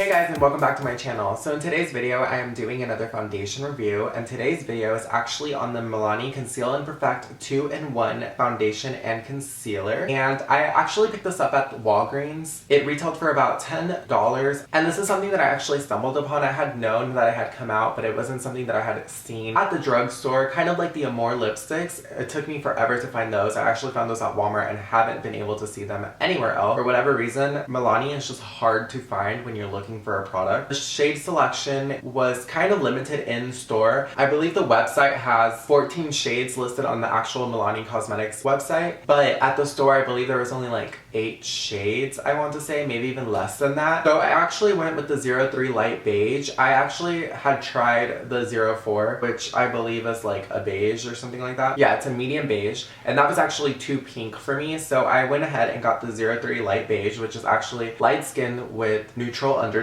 Hey guys, and welcome back to my channel. So in today's video I am doing another foundation review, and today's video is actually on the Milani Conceal and Perfect 2-in-1 foundation and concealer. And I actually picked this up at Walgreens. It retailed for about $10, and this is something that I actually stumbled upon. I had known that it had come out, but it wasn't something that I had seen at the drugstore, kind of like the Amore lipsticks. It took me forever to find those. I actually found those at Walmart and haven't been able to see them anywhere else. For whatever reason, Milani is just hard to find when you're looking for a product. The shade selection was kind of limited in store. I believe the website has 14 shades listed on the actual Milani Cosmetics website, but at the store I believe there was only like 8 shades, I want to say, maybe even less than that. So I actually went with the 03 Light Beige. I actually had tried the 04, which I believe is like a beige or something like that. Yeah, it's a medium beige, and that was actually too pink for me, so I went ahead and got the 03 Light Beige, which is actually light skin with neutral undertones,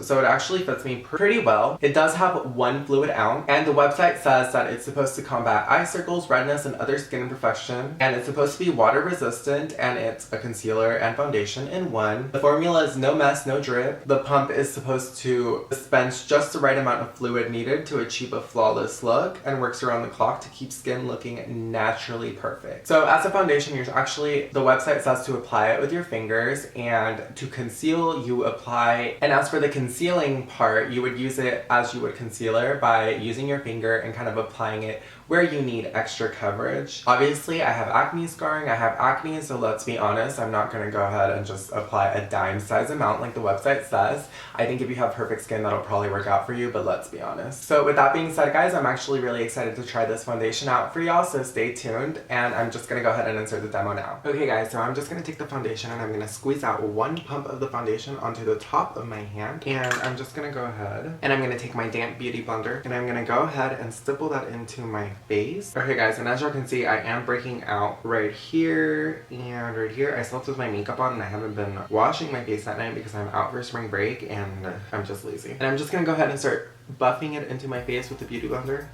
so it actually fits me pretty well. It does have 1 fluid ounce, and the website says that it's supposed to combat eye circles, redness, and other skin imperfection, and it's supposed to be water resistant, and it's a concealer and foundation in one. The formula is no mess, no drip. The pump is supposed to dispense just the right amount of fluid needed to achieve a flawless look, and works around the clock to keep skin looking naturally perfect. So as a foundation, you're actually, the website says to apply it with your fingers, and to conceal you apply, and as for the concealing part, you would use it as you would concealer by using your finger and kind of applying it where you need extra coverage. Obviously I have acne scarring, I have acne, so let's be honest, I'm not going to go ahead and just apply a dime size amount like the website says. I think if you have perfect skin that'll probably work out for you, but let's be honest. So with that being said guys, I'm actually really excited to try this foundation out for y'all, so stay tuned, and I'm just going to go ahead and insert the demo now. Okay guys, so I'm just going to take the foundation and I'm going to squeeze out 1 pump of the foundation onto the top of my hand, and I'm just going to go ahead and I'm going to take my damp beauty blender and I'm going to go ahead and stipple that into my face. Okay guys, and as y'all can see, I am breaking out right here and right here. I slept with my makeup on and I haven't been washing my face that night because I'm out for spring break and I'm just lazy. And I'm just going to go ahead and start buffing it into my face with the beauty blender.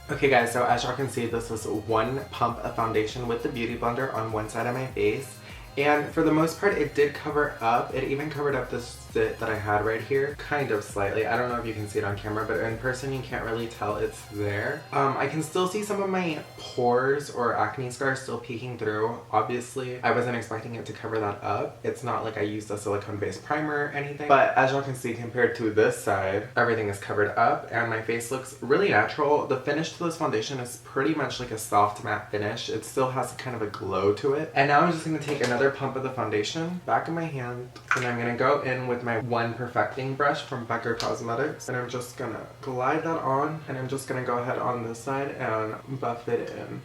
Okay guys, so as y'all can see, this is 1 pump of foundation with the beauty blender on one side of my face. And for the most part, it did cover up. It even covered up this zit that I had right here, kind of slightly. I don't know if you can see it on camera, but in person you can't really tell it's there. I can still see some of my pores or acne scars still peeking through. Obviously, I wasn't expecting it to cover that up. It's not like I used a silicone-based primer or anything. But as y'all can see, compared to this side, everything is covered up and my face looks really natural. The finish to this foundation is pretty much like a soft matte finish. It still has kind of a glow to it. And now I'm just going to take another pump of the foundation back in my hand, and I'm gonna go in with my one perfecting brush from Becca Cosmetics, and I'm just gonna glide that on, and I'm just gonna go ahead on this side and buff it in.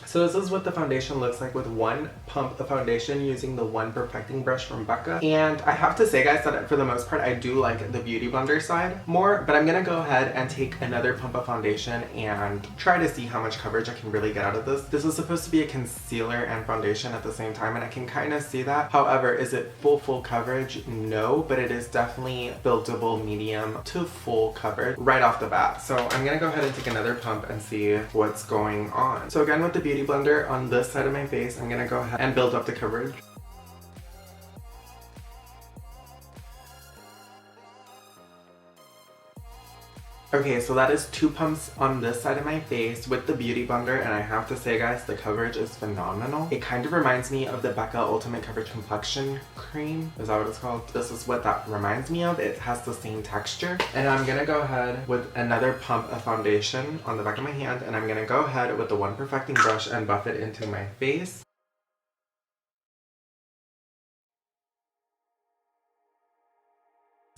So this is what the foundation looks like with 1 pump of foundation using the one perfecting brush from Becca. And I have to say guys that for the most part I do like the beauty blender side more, but I'm gonna go ahead and take another pump of foundation and try to see how much coverage I can really get out of this. This is supposed to be a concealer and foundation at the same time, and I can kind of see that. However, is it full coverage? No, but it is definitely buildable medium to full coverage right off the bat. So I'm gonna go ahead and take another pump and see what's going on. So again, with the beauty blender on this side of my face, I'm gonna go ahead and build up the coverage. Okay, so that is 2 pumps on this side of my face with the beauty blender, and I have to say guys, the coverage is phenomenal. It kind of reminds me of the Becca Ultimate Coverage Complexion Cream. Is that what it's called? This is what that reminds me of. It has the same texture. And I'm gonna go ahead with another pump of foundation on the back of my hand, and I'm gonna go ahead with the one perfecting brush and buff it into my face.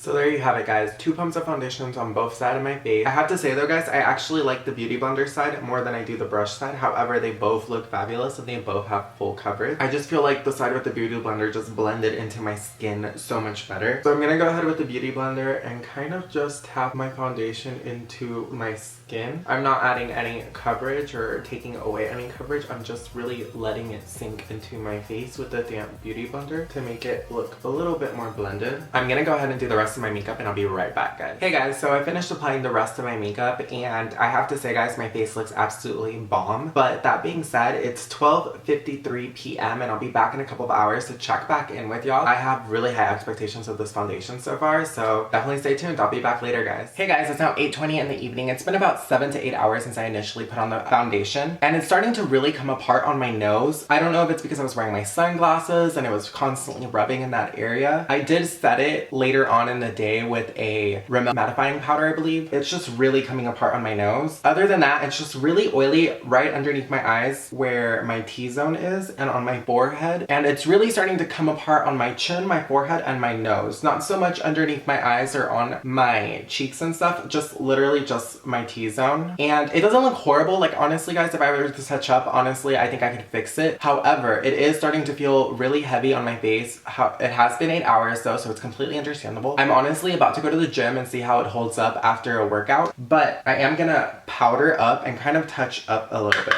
So there you have it, guys. 2 pumps of foundations on both sides of my face. I have to say though, guys, I actually like the Beauty Blender side more than I do the brush side. However, they both look fabulous and they both have full coverage. I just feel like the side with the Beauty Blender just blended into my skin so much better. So I'm gonna go ahead with the Beauty Blender and kind of just tap my foundation into my skin. I'm not adding any coverage or taking away any coverage. I'm just really letting it sink into my face with the damp Beauty Blender to make it look a little bit more blended. I'm gonna go ahead and do the rest of my makeup and I'll be right back, guys. Hey guys, so I finished applying the rest of my makeup and I have to say, guys, my face looks absolutely bomb. But that being said, it's 12:53 p.m. and I'll be back in a couple of hours to check back in with y'all. I have really high expectations of this foundation so far, so definitely stay tuned. I'll be back later, guys. Hey guys, it's now 8:20 in the evening. It's been about 7 to 8 hours since I initially put on the foundation and it's starting to really come apart on my nose. I don't know if it's because I was wearing my sunglasses and it was constantly rubbing in that area. I did set it later on in the day with a mattifying powder, I believe. It's just really coming apart on my nose. Other than that, it's just really oily right underneath my eyes where my T-zone is and on my forehead. And it's really starting to come apart on my chin, my forehead, and my nose. Not so much underneath my eyes or on my cheeks and stuff, just literally just my T-zone. And it doesn't look horrible. Like, honestly, guys, if I were to touch up, honestly, I think I could fix it. However, it is starting to feel really heavy on my face. It has been 8 hours though, so it's completely understandable. I'm honestly about to go to the gym and see how it holds up after a workout, but I am gonna powder up and kind of touch up a little bit.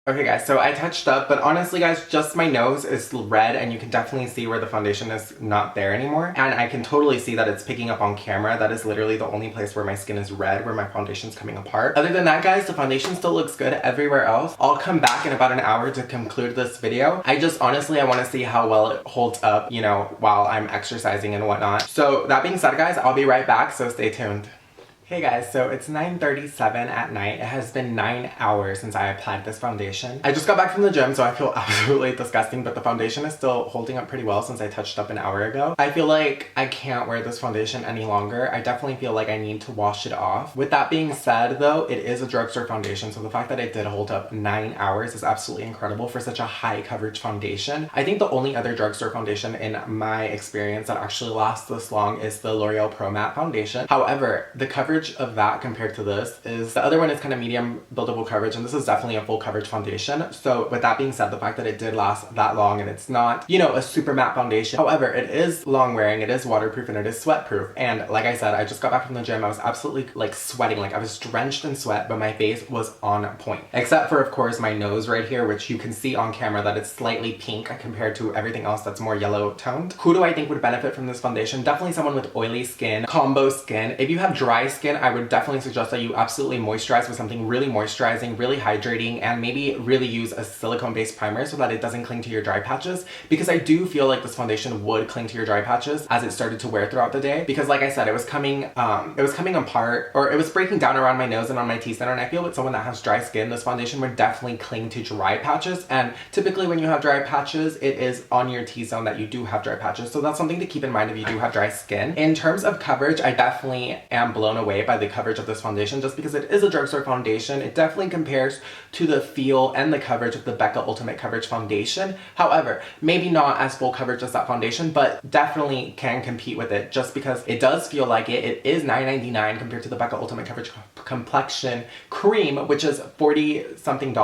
Okay guys, so I touched up, but honestly guys, just my nose is red and you can definitely see where the foundation is not there anymore. And I can totally see that it's picking up on camera. That is literally the only place where my skin is red, where my foundation's coming apart. Other than that, guys, the foundation still looks good everywhere else. I'll come back in about an hour to conclude this video. I want to see how well it holds up, you know, while I'm exercising and whatnot. So that being said, guys, I'll be right back, so stay tuned. Hey guys, so it's 9:37 at night. It has been 9 hours since I applied this foundation. I just got back from the gym, so I feel absolutely disgusting, but the foundation is still holding up pretty well since I touched up an hour ago. I feel like I can't wear this foundation any longer. I definitely feel like I need to wash it off. With that being said though, it is a drugstore foundation, so the fact that it did hold up 9 hours is absolutely incredible for such a high coverage foundation. I think the only other drugstore foundation in my experience that actually lasts this long is the L'Oreal Pro Matte foundation. However, the coverage of that compared to this is, the other one is kind of medium buildable coverage and this is definitely a full coverage foundation. So with that being said, the fact that it did last that long and it's not, you know, a super matte foundation. However, it is long wearing, it is waterproof, and it is sweat proof. And like I said, I just got back from the gym. I was absolutely like sweating, like I was drenched in sweat, but my face was on point. Except for, of course, my nose right here, which you can see on camera that it's slightly pink compared to everything else that's more yellow toned. Who do I think would benefit from this foundation? Definitely someone with oily skin, combo skin. If you have dry skin, I would definitely suggest that you absolutely moisturize with something really moisturizing, really hydrating, and maybe really use a silicone-based primer so that it doesn't cling to your dry patches, because I do feel like this foundation would cling to your dry patches as it started to wear throughout the day, because like I said, it was coming apart, or it was breaking down around my nose and on my T-center, and I feel with someone that has dry skin, this foundation would definitely cling to dry patches. And typically when you have dry patches, it is on your T-zone that you do have dry patches, so that's something to keep in mind if you do have dry skin. In terms of coverage, I definitely am blown away by the coverage of this foundation just because it is a drugstore foundation. It definitely compares to the feel and the coverage of the Becca Ultimate Coverage Foundation. However, maybe not as full coverage as that foundation, but definitely can compete with it just because it does feel like it. It is $9.99 compared to the Becca Ultimate Coverage Complexion Creme, which is $40-something.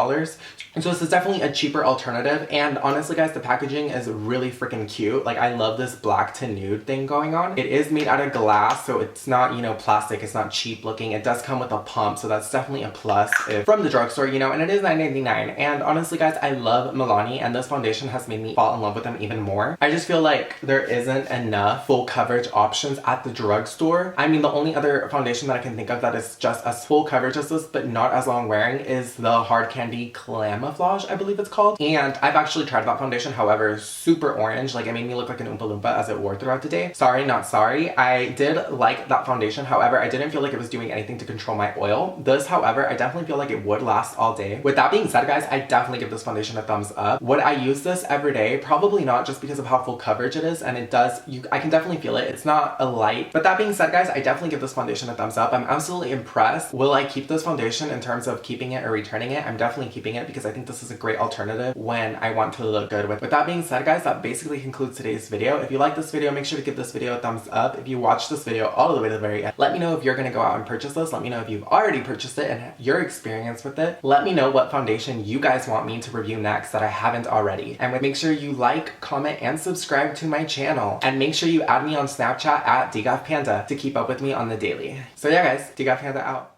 And so this is definitely a cheaper alternative. And honestly, guys, the packaging is really freaking cute. Like, I love this black to nude thing going on. It is made out of glass, so it's not, you know, plastic. It's not cheap looking. It does come with a pump, so that's definitely a plus from the drugstore, you know, and it is $9.99. And honestly, guys, I love Milani, and this foundation has made me fall in love with them even more. I just feel like there isn't enough full coverage options at the drugstore. I mean, the only other foundation that I can think of that is just as full coverage as this, but not as long wearing, is the Hard Candy Camouflage, I believe it's called. And I've actually tried that foundation, however, super orange. Like, it made me look like an Oompa Loompa as it wore throughout the day. Sorry, not sorry. I did like that foundation, however, I didn't feel like it was doing anything to control my oil. This, however, I definitely feel like it would last all day. With that being said, guys, I definitely give this foundation a thumbs up. Would I use this every day? Probably not, just because of how full coverage it is, and it does, I can definitely feel it. It's not a light. But that being said, guys, I definitely give this foundation a thumbs up. I'm absolutely impressed. Will I keep this foundation in terms of keeping it or returning it? I'm definitely keeping it because I think this is a great alternative when I want to look good with. With that being said, guys, that basically concludes today's video. If you like this video, make sure to give this video a thumbs up. If you watched this video all the way to the very end, let me know if you're gonna go out and purchase this. Let me know if you've already purchased it and your experience with it. Let me know what foundation you guys want me to review next that I haven't already. And make sure you like, comment, and subscribe to my channel. And make sure you add me on Snapchat at DGAAFpanda to keep up with me on the daily. So yeah, guys, DGAAFpanda out.